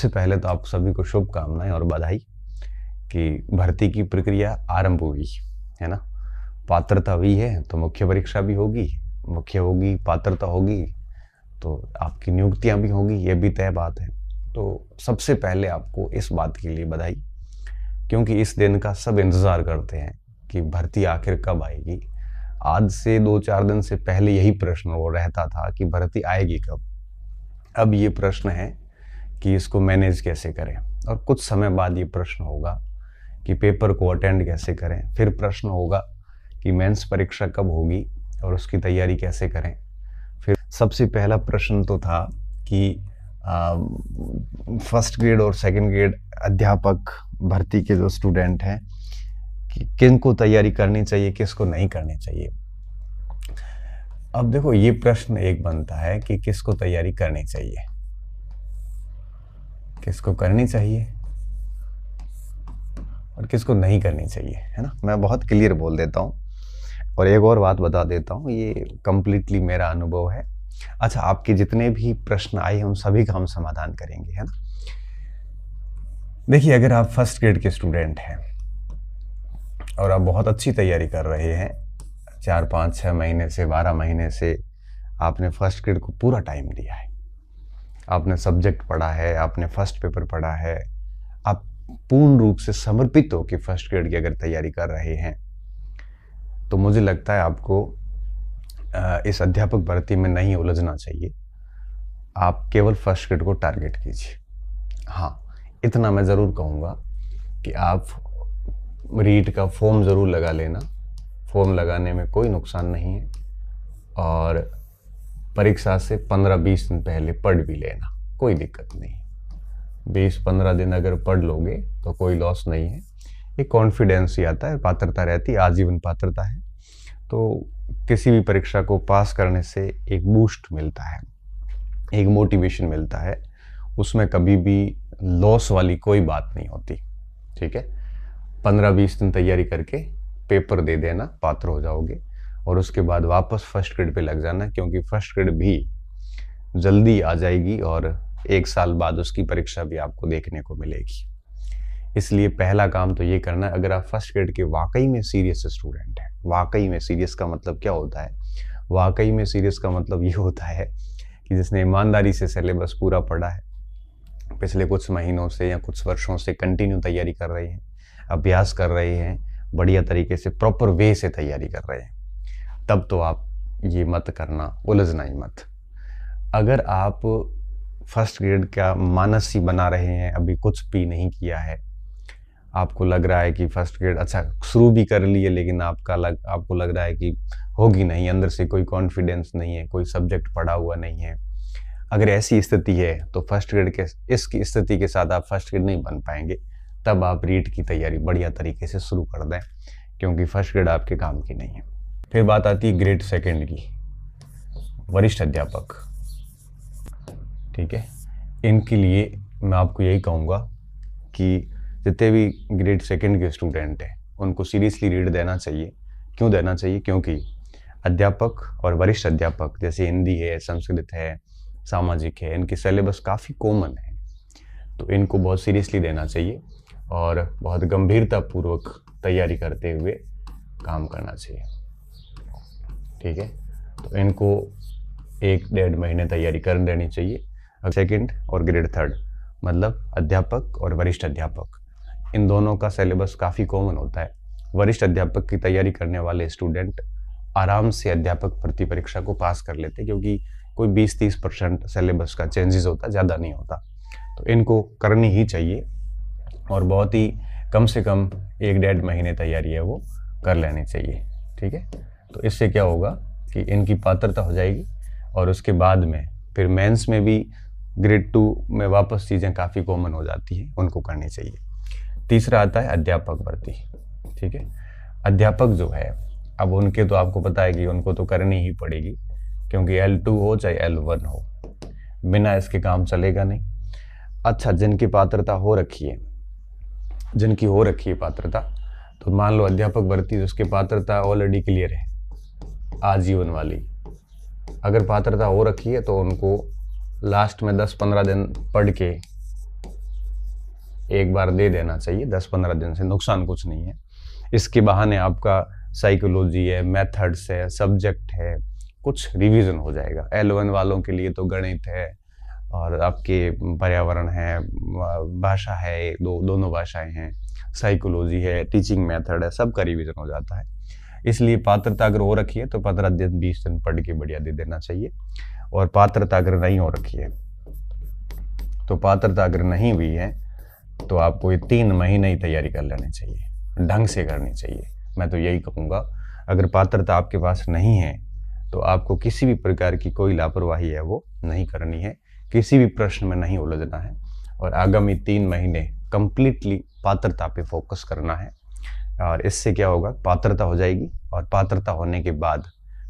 सबसे पहले तो आप सभी को शुभकामनाएं और बधाई कि भर्ती की प्रक्रिया आरंभ हुई है ना। पात्रता हुई है तो मुख्य परीक्षा भी होगी, मुख्य होगी पात्रता होगी तो आपकी नियुक्तियां भी होंगी, ये भी तय बात है। तो सबसे पहले आपको इस बात के लिए बधाई, क्योंकि इस दिन का सब इंतज़ार करते हैं कि भर्ती आखिर कब आएगी। आज से 2-4 दिन से पहले यही प्रश्न वो रहता था कि भर्ती आएगी कब। अब ये प्रश्न है कि इसको मैनेज कैसे करें, और कुछ समय बाद ये प्रश्न होगा कि पेपर को अटेंड कैसे करें। फिर प्रश्न होगा कि मेंस परीक्षा कब होगी और उसकी तैयारी कैसे करें। फिर सबसे पहला प्रश्न तो था कि फर्स्ट ग्रेड और सेकंड ग्रेड अध्यापक भर्ती के जो स्टूडेंट हैं कि किनको तैयारी करनी चाहिए, किसको नहीं करनी चाहिए। अब देखो, ये प्रश्न एक बनता है कि किसको तैयारी करनी चाहिए, किसको करनी चाहिए और किसको नहीं करनी चाहिए, है ना। मैं बहुत क्लियर बोल देता हूँ और एक और बात बता देता हूँ, ये कंप्लीटली मेरा अनुभव है। अच्छा, आपके जितने भी प्रश्न आए हैं उन सभी का हम समाधान करेंगे, है ना। देखिए, अगर आप फर्स्ट ग्रेड के स्टूडेंट हैं और आप बहुत अच्छी तैयारी कर रहे हैं, 4-5-6 महीने से 12 महीने से आपने फर्स्ट ग्रेड को पूरा टाइम दिया है, आपने सब्जेक्ट पढ़ा है, आपने फर्स्ट पेपर पढ़ा है, आप पूर्ण रूप से समर्पित हो कि फर्स्ट ग्रेड की अगर तैयारी कर रहे हैं, तो मुझे लगता है आपको इस अध्यापक भर्ती में नहीं उलझना चाहिए। आप केवल फर्स्ट ग्रेड को टारगेट कीजिए। हाँ, इतना मैं ज़रूर कहूँगा कि आप रीट का फॉर्म ज़रूर लगा लेना, फॉर्म लगाने में कोई नुकसान नहीं है, और परीक्षा से 15-20 दिन पहले पढ़ भी लेना, कोई दिक्कत नहीं। 20-15 दिन अगर पढ़ लोगे तो कोई लॉस नहीं है। एक कॉन्फिडेंस ही आता है, पात्रता रहती है, आजीवन पात्रता है, तो किसी भी परीक्षा को पास करने से एक बूस्ट मिलता है, एक मोटिवेशन मिलता है, उसमें कभी भी लॉस वाली कोई बात नहीं होती। ठीक है, 15-20 दिन तैयारी करके पेपर दे देना, पात्र हो जाओगे, और उसके बाद वापस फर्स्ट ग्रेड पे लग जाना, क्योंकि फर्स्ट ग्रेड भी जल्दी आ जाएगी और 1 साल बाद उसकी परीक्षा भी आपको देखने को मिलेगी। इसलिए पहला काम तो ये करना है, अगर आप फर्स्ट ग्रेड के वाकई में सीरियस स्टूडेंट हैं। वाकई में सीरियस का मतलब क्या होता है? वाकई में सीरियस का मतलब ये होता है कि जिसने ईमानदारी से सिलेबस पूरा पढ़ा है, पिछले कुछ महीनों से या कुछ वर्षों से कंटिन्यू तैयारी कर रहे हैं, अभ्यास कर रहे हैं, बढ़िया तरीके से प्रॉपर वे से तैयारी कर रहे हैं, तब तो आप ये मत करना, उलझना ही मत। अगर आप फर्स्ट ग्रेड का मानस ही बना रहे हैं, अभी कुछ भी नहीं किया है, आपको लग रहा है कि फर्स्ट ग्रेड अच्छा शुरू भी कर लिए, लेकिन आपको लग रहा है कि होगी नहीं, अंदर से कोई कॉन्फिडेंस नहीं है, कोई सब्जेक्ट पढ़ा हुआ नहीं है, अगर ऐसी स्थिति है तो फर्स्ट ग्रेड के इसकी स्थिति के साथ आप फर्स्ट ग्रेड नहीं बन पाएंगे। तब आप रीट की तैयारी बढ़िया तरीके से शुरू कर दें, क्योंकि फर्स्ट ग्रेड आपके काम की नहीं है। फिर बात आती है ग्रेड सेकेंड की, वरिष्ठ अध्यापक। ठीक है, इनके लिए मैं आपको यही कहूँगा कि जितने भी ग्रेड सेकेंड के स्टूडेंट हैं उनको सीरियसली रीड देना चाहिए। क्यों देना चाहिए? क्योंकि अध्यापक और वरिष्ठ अध्यापक जैसे हिंदी है, संस्कृत है, सामाजिक है, इनकी सिलेबस काफ़ी कॉमन है, तो इनको बहुत सीरियसली देना चाहिए और बहुत गंभीरतापूर्वक तैयारी करते हुए काम करना चाहिए। ठीक है, तो इनको 1-1.5 महीने तैयारी कर देनी चाहिए। सेकंड और ग्रेड थर्ड मतलब अध्यापक और वरिष्ठ अध्यापक, इन दोनों का सिलेबस काफ़ी कॉमन होता है। वरिष्ठ अध्यापक की तैयारी करने वाले स्टूडेंट आराम से अध्यापक भर्ती परीक्षा को पास कर लेते हैं, क्योंकि कोई 20-30% सिलेबस का चेंजेस होता है, ज़्यादा नहीं होता। तो इनको करनी ही चाहिए और बहुत ही कम से कम 1-1.5 महीने तैयारी है वो कर लेनी चाहिए। ठीक है, तो इससे क्या होगा कि इनकी पात्रता हो जाएगी और उसके बाद में फिर मेंस में भी ग्रेड 2 में वापस चीज़ें काफ़ी कॉमन हो जाती हैं, उनको करनी चाहिए। तीसरा आता है अध्यापक भर्ती। ठीक है, अध्यापक जो है, अब उनके तो आपको पता है कि उनको तो करनी ही पड़ेगी, क्योंकि L2 हो चाहे L1 हो, बिना इसके काम चलेगा नहीं। अच्छा, जिनकी पात्रता हो रखी है, जिनकी हो रखी है पात्रता, तो मान लो अध्यापक भर्ती उसकी पात्रता ऑलरेडी क्लियर है, आजीवन वाली। अगर पात्रता हो रखी है तो उनको लास्ट में 10-15 दिन पढ़ के एक बार दे देना चाहिए, 10-15 दिन से नुकसान कुछ नहीं है। इसके बहाने आपका साइकोलॉजी है, मेथड्स है, सब्जेक्ट है, कुछ रिवीजन हो जाएगा। L1 वालों के लिए तो गणित है और आपके पर्यावरण है, भाषा है, दोनों भाषाएं हैं, साइकोलॉजी है, टीचिंग मेथड है, सबका रिवीजन हो जाता है। इसलिए पात्रता अगर हो रखी है तो 15 दिन 20 दिन पढ़ के बढ़िया दे देना चाहिए। और पात्रता अगर नहीं हो रखी है तो पात्रता अगर नहीं हुई है तो आपको ये 3 महीने ही तैयारी कर लेनी चाहिए, ढंग से करनी चाहिए। मैं तो यही कहूँगा, अगर पात्रता आपके पास नहीं है तो आपको किसी भी प्रकार की कोई लापरवाही है वो नहीं करनी है, किसी भी प्रश्न में नहीं उलझना है और आगामी 3 महीने कंप्लीटली पात्रता पे फोकस करना है। और इससे क्या होगा, पात्रता हो जाएगी और पात्रता होने के बाद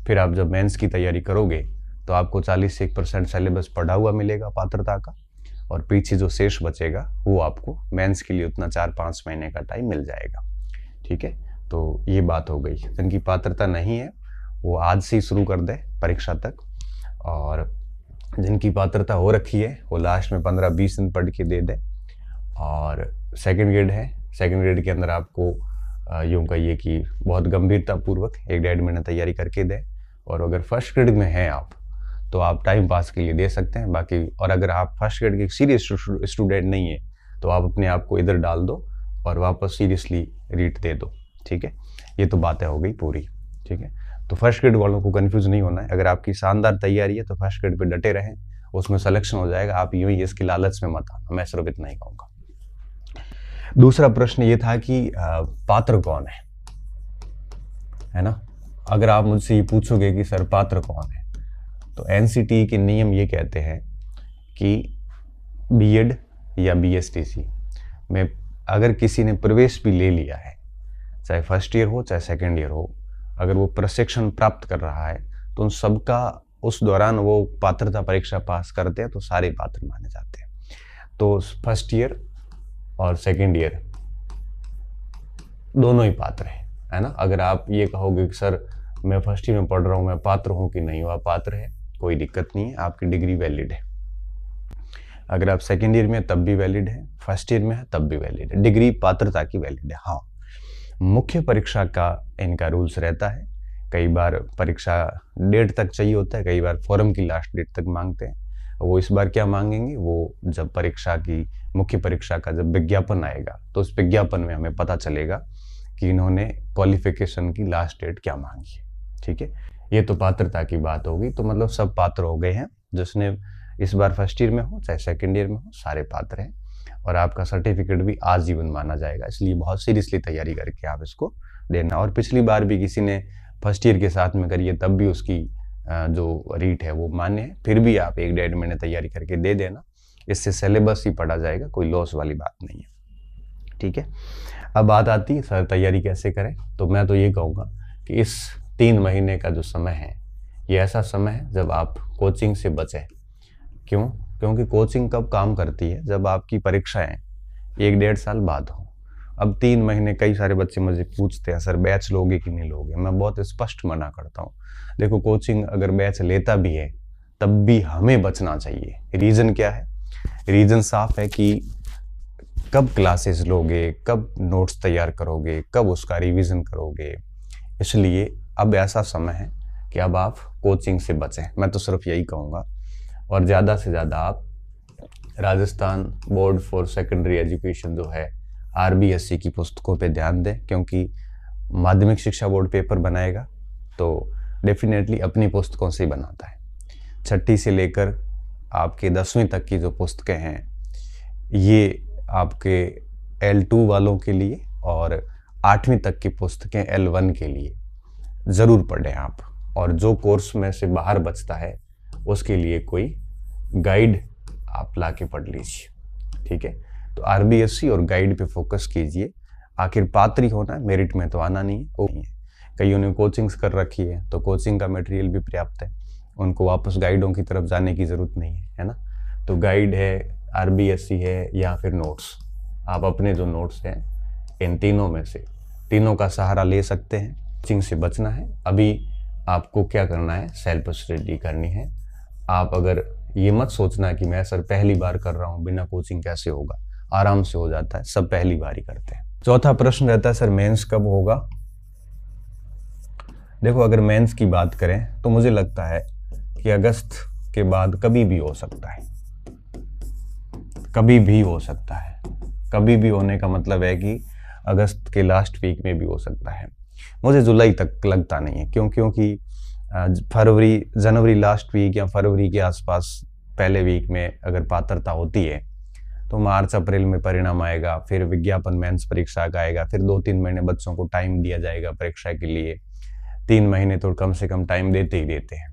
फिर आप जब मेंस की तैयारी करोगे तो आपको 40% सिलेबस पढ़ा हुआ मिलेगा पात्रता का, और पीछे जो शेष बचेगा वो आपको मेंस के लिए उतना 4-5 महीने का टाइम मिल जाएगा। ठीक है, तो ये बात हो गई। जिनकी पात्रता नहीं है वो आज से ही शुरू कर दे परीक्षा तक, और जिनकी पात्रता हो रखी है वो लास्ट में 15-20 दिन पढ़ के दे दे। और सेकंड ग्रेड है, सेकंड ग्रेड के अंदर आपको यूँ कहिए कि बहुत गंभीरतापूर्वक 1-1.5 महीने तैयारी करके दे। और अगर फर्स्ट ग्रेड में हैं आप तो आप टाइम पास के लिए दे सकते हैं बाकी। और अगर आप फर्स्ट ग्रेड के सीरियस स्टूडेंट नहीं है तो आप अपने आप को इधर डाल दो और वापस सीरियसली रीट दे दो। ठीक है, ये तो बातें हो गई पूरी। ठीक है, तो फर्स्ट ग्रेड वालों को कंफ्यूज नहीं होना है। अगर आपकी शानदार तैयारी है तो फर्स्ट ग्रेड पे डटे रहें, उसमें सिलेक्शन हो जाएगा। आप यूं ही इसकी लालच में मत आना, मैं सिर्फ इतना ही कहूँगा। दूसरा प्रश्न ये था कि पात्र कौन है ना। अगर आप मुझसे ये पूछोगे कि सर पात्र कौन है, तो एनसीटी के नियम ये कहते हैं कि बीएड या बीएसटीसी में अगर किसी ने प्रवेश भी ले लिया है, चाहे फर्स्ट ईयर हो चाहे सेकेंड ईयर हो, अगर वो प्रशिक्षण प्राप्त कर रहा है तो उन सबका उस दौरान वो पात्रता परीक्षा पास करते हैं तो सारे पात्र माने जाते हैं। तो फर्स्ट ईयर और सेकेंड ईयर दोनों ही पात्र है ना। अगर आप ये कहोगे कि सर मैं फर्स्ट ईयर में पढ़ रहा हूँ, मैं पात्र हूँ कि नहीं, वह पात्र है, कोई दिक्कत नहीं है, आपकी डिग्री वैलिड है। अगर आप सेकेंड ईयर में तब भी वैलिड है, फर्स्ट ईयर में है तब भी वैलिड है, डिग्री पात्रता की वैलिड है। हाँ, मुख्य परीक्षा का इनका रूल्स रहता है। कई बार परीक्षा डेट तक चाहिए होता है, कई बार फॉर्म की लास्ट डेट तक मांगते हैं। वो इस बार क्या मांगेंगे, वो जब परीक्षा की मुख्य परीक्षा का जब विज्ञापन आएगा तो उस विज्ञापन में हमें पता चलेगा कि इन्होंने क्वालिफिकेशन की लास्ट डेट क्या मांगी है। ठीक है, ये तो पात्रता की बात होगी। तो मतलब सब पात्र हो गए हैं, जिसने इस बार फर्स्ट ईयर में हो चाहे सेकेंड ईयर में हो, सारे पात्र हैं। और आपका सर्टिफिकेट भी आजीवन माना जाएगा, इसलिए बहुत सीरियसली तैयारी करके आप इसको देना। और पिछली बार भी किसी ने फर्स्ट ईयर के साथ में करी है तब भी उसकी जो रीट है वो मान्य है, फिर भी आप 1-1.5 महीने तैयारी करके दे देना। इससे सिलेबस ही पढ़ा जाएगा, कोई लॉस वाली बात नहीं है। ठीक है, अब बात आती है सर तैयारी कैसे करें। तो मैं तो ये कहूँगा कि इस 3 महीने का जो समय है ये ऐसा समय है जब आप कोचिंग से बचें। क्यों? क्योंकि कोचिंग कब काम करती है, जब आपकी परीक्षाएं 1-1.5 साल बाद हो। अब 3 महीने, कई सारे बच्चे मुझे पूछते हैं सर बैच लोगे कि नहीं लोगे। मैं बहुत स्पष्ट मना करता हूँ। देखो, कोचिंग अगर बैच लेता भी है तब भी हमें बचना चाहिए। रीज़न क्या है? रीज़न साफ है कि कब क्लासेस लोगे, कब नोट्स तैयार करोगे, कब उसका रिवीजन करोगे। इसलिए अब ऐसा समय है कि अब आप कोचिंग से बचें, मैं तो सिर्फ यही कहूँगा। और ज़्यादा से ज़्यादा आप Rajasthan board for secondary education जो है RBSC की पुस्तकों पे ध्यान दें, क्योंकि माध्यमिक शिक्षा बोर्ड पेपर बनाएगा तो डेफिनेटली अपनी पुस्तकों से ही बनाता है। 6ठी से लेकर आपके 10वीं तक की जो पुस्तकें हैं ये आपके L2 वालों के लिए, और 8वीं तक की पुस्तकें L1 के लिए ज़रूर पढ़ें आप। और जो कोर्स में से बाहर बचता है उसके लिए कोई गाइड आप ला के पढ़ लीजिए। ठीक है, तो RBSC और गाइड पे फोकस कीजिए। आखिर पात्र ही होना है, मेरिट में तो आना नहीं है। कईयों ने कोचिंग्स कर रखी है तो कोचिंग का मटेरियल भी पर्याप्त है, उनको वापस गाइडों की तरफ जाने की ज़रूरत नहीं है ना। तो गाइड है, RBSC है, या फिर नोट्स, आप अपने जो नोट्स हैं इन तीनों में से तीनों का सहारा ले सकते हैं। कोचिंग से बचना है। अभी आपको क्या करना है, सेल्फ स्टडी करनी है। आप अगर ये मत सोचना कि मैं सर पहली बार कर रहा हूँ, बिना कोचिंग कैसे होगा। आराम से हो जाता है, सब पहली बार ही करते हैं। चौथा प्रश्न रहता है सर मेंस कब होगा। देखो अगर मेंस की बात करें तो मुझे लगता है कि अगस्त के बाद कभी भी हो सकता है, कभी भी हो सकता है। कभी भी होने का मतलब है कि अगस्त के लास्ट वीक में भी हो सकता है। मुझे जुलाई तक लगता नहीं है, क्योंकि जनवरी लास्ट वीक या फरवरी के आसपास पहले वीक में अगर पात्रता होती है तो मार्च अप्रैल में परिणाम आएगा, फिर विज्ञापन मेंस परीक्षा का आएगा, फिर 2-3 महीने बच्चों को टाइम दिया जाएगा परीक्षा के लिए। 3 महीने तो कम से कम टाइम देते ही देते हैं।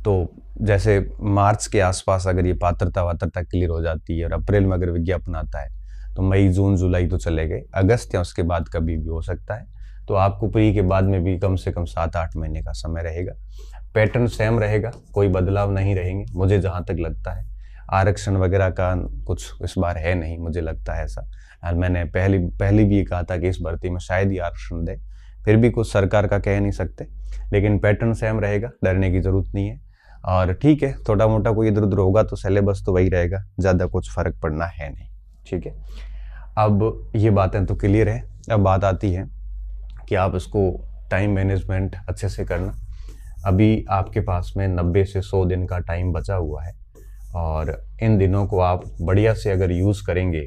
तो जैसे मार्च के आसपास अगर ये पात्रता क्लियर हो जाती है और अप्रैल में अगर विज्ञापन आता है तो मई जून जुलाई तो चले गए, अगस्त या उसके बाद कभी भी हो सकता है। तो आपको प्री के बाद में भी कम से कम 7-8 महीने का समय रहेगा। पैटर्न सेम रहेगा, कोई बदलाव नहीं रहेंगे मुझे जहाँ तक लगता है। आरक्षण वगैरह का कुछ इस बार है नहीं, मुझे लगता है ऐसा। मैंने पहली भी कहा था कि इस भर्ती में शायद ही आरक्षण दे, फिर भी कुछ सरकार का कह नहीं सकते, लेकिन पैटर्न सेम रहेगा, डरने की जरूरत नहीं है। और ठीक है, थोड़ा मोटा कोई इधर उधर होगा तो सिलेबस तो वही रहेगा, ज़्यादा कुछ फर्क पड़ना है नहीं। ठीक है, अब ये बातें तो क्लियर है। अब बात आती है कि आप इसको टाइम मैनेजमेंट अच्छे से करना। अभी आपके पास में 90 से 100 दिन का टाइम बचा हुआ है और इन दिनों को आप बढ़िया से अगर यूज़ करेंगे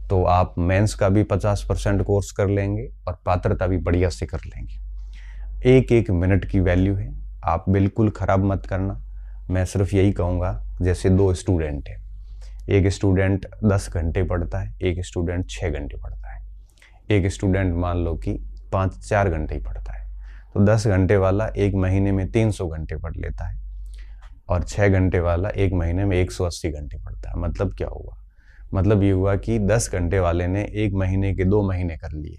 तो आप मेंस का भी 50% कोर्स कर लेंगे और पात्रता भी बढ़िया से कर लेंगे। एक मिनट की वैल्यू है, आप बिल्कुल ख़राब मत करना। मैं सिर्फ यही कहूँगा, जैसे 2 स्टूडेंट हैं, एक स्टूडेंट 10 घंटे पढ़ता है, एक स्टूडेंट 6 घंटे पढ़ता है, एक स्टूडेंट मान लो कि 4 घंटे ही पढ़ता है, तो 10 घंटे वाला एक महीने में 300 घंटे पढ़ लेता है और 6 घंटे वाला एक महीने में 180 घंटे पढ़ता है। मतलब क्या हुआ? मतलब ये हुआ कि 10 घंटे वाले ने एक महीने के 2 महीने कर लिए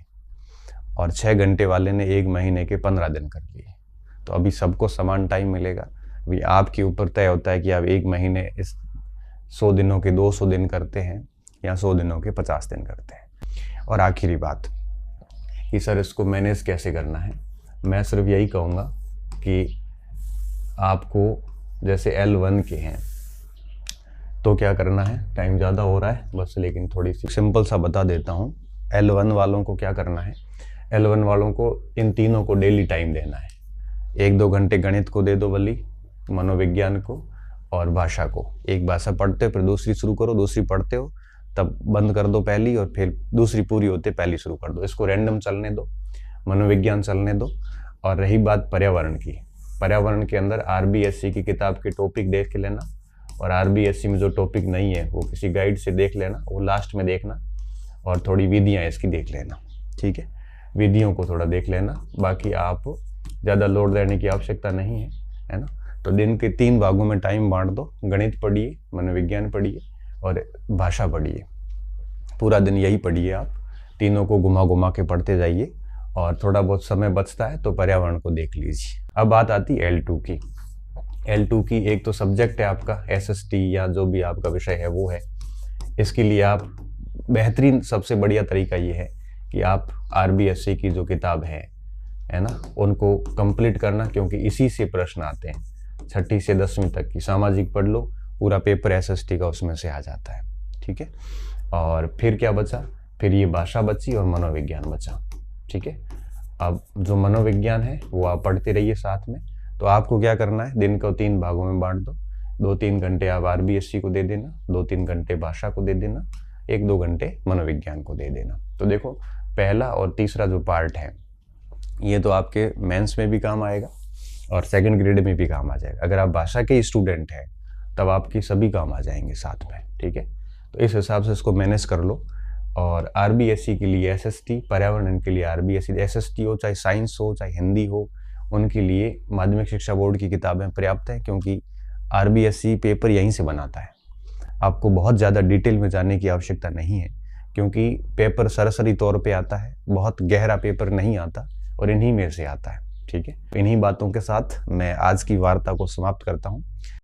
और 6 घंटे वाले ने एक महीने के 15 दिन कर लिए। तो अभी सबको समान टाइम मिलेगा। अभी आपके ऊपर तय होता है कि आप एक महीने इस 100 दिनों के 200 दिन करते हैं या 100 दिनों के 50 दिन करते हैं। और आखिरी बात कि सर इसको मैनेज कैसे करना है, मैं सिर्फ यही कहूँगा कि आपको जैसे L1 के हैं तो क्या करना है, टाइम ज़्यादा हो रहा है बस, लेकिन थोड़ी सी सिंपल सा बता देता हूँ। L1 वालों को क्या करना है, L1 वालों को इन तीनों को डेली टाइम देना है। 1-2 घंटे गणित को दे दो बल्कि, मनोविज्ञान को और भाषा को। एक भाषा पढ़ते हो फिर दूसरी शुरू करो, दूसरी पढ़ते हो तब बंद कर दो पहली और फिर दूसरी पूरी होते पहली शुरू कर दो। इसको रैंडम चलने दो, मनोविज्ञान चलने दो। और रही बात पर्यावरण की, पर्यावरण के अंदर RBSC की किताब के टॉपिक देख लेना और RBSC में जो टॉपिक नहीं है वो किसी गाइड से देख लेना, वो लास्ट में देखना और थोड़ी विधियाँ इसकी देख लेना। ठीक है, विधियों को थोड़ा देख लेना, बाकी आप ज़्यादा लोड देने की आवश्यकता नहीं है ना। तो दिन के 3 भागों में टाइम बांट दो, गणित पढ़िए, मनोविज्ञान पढ़िए और भाषा पढ़िए। पूरा दिन यही पढ़िए, आप तीनों को घुमा घुमा के पढ़ते जाइए और थोड़ा बहुत समय बचता है तो पर्यावरण को देख लीजिए। अब बात आती है L2 की। L2 की एक तो सब्जेक्ट है आपका SST या जो भी आपका विषय है वो है। इसके लिए आप बेहतरीन सबसे बढ़िया तरीका ये है कि आप RBSC की जो किताब है ना, उनको कंप्लीट करना, क्योंकि इसी से प्रश्न आते हैं। 6ठी से 10वीं तक की सामाजिक पढ़ लो, पूरा पेपर SST का उसमें से आ जाता है। ठीक है, और फिर क्या बचा, फिर ये भाषा बची और मनोविज्ञान बचा। ठीक है, अब जो मनोविज्ञान है वो आप पढ़ते रहिए साथ में। तो आपको क्या करना है, दिन को 3 भागों में बांट दो। 2-3 घंटे आप RBSC को दे देना, 2-3 घंटे भाषा को दे देना, 1-2 घंटे मनोविज्ञान को दे देना। तो देखो पहला और तीसरा जो पार्ट है ये तो आपके मेंस में भी काम आएगा और सेकंड ग्रेड में भी काम आ जाएगा। अगर आप भाषा के स्टूडेंट हैं तब आपकी सभी काम आ जाएंगे साथ में। ठीक है, तो इस हिसाब से इसको मैनेज कर लो। और RBSC के लिए SST, पर्यावरण के लिए RBSC SST हो, चाहे साइंस हो चाहे हिंदी हो, उनके लिए माध्यमिक शिक्षा बोर्ड की किताबें पर्याप्त है, क्योंकि RBSC पेपर यहीं से बनाता है। आपको बहुत ज़्यादा डिटेल में जाने की आवश्यकता नहीं है, क्योंकि पेपर सरसरी तौर पे आता है, बहुत गहरा पेपर नहीं आता और इन्हीं में से आता है। ठीक है, इन्हीं बातों के साथ मैं आज की वार्ता को समाप्त करता हूँ।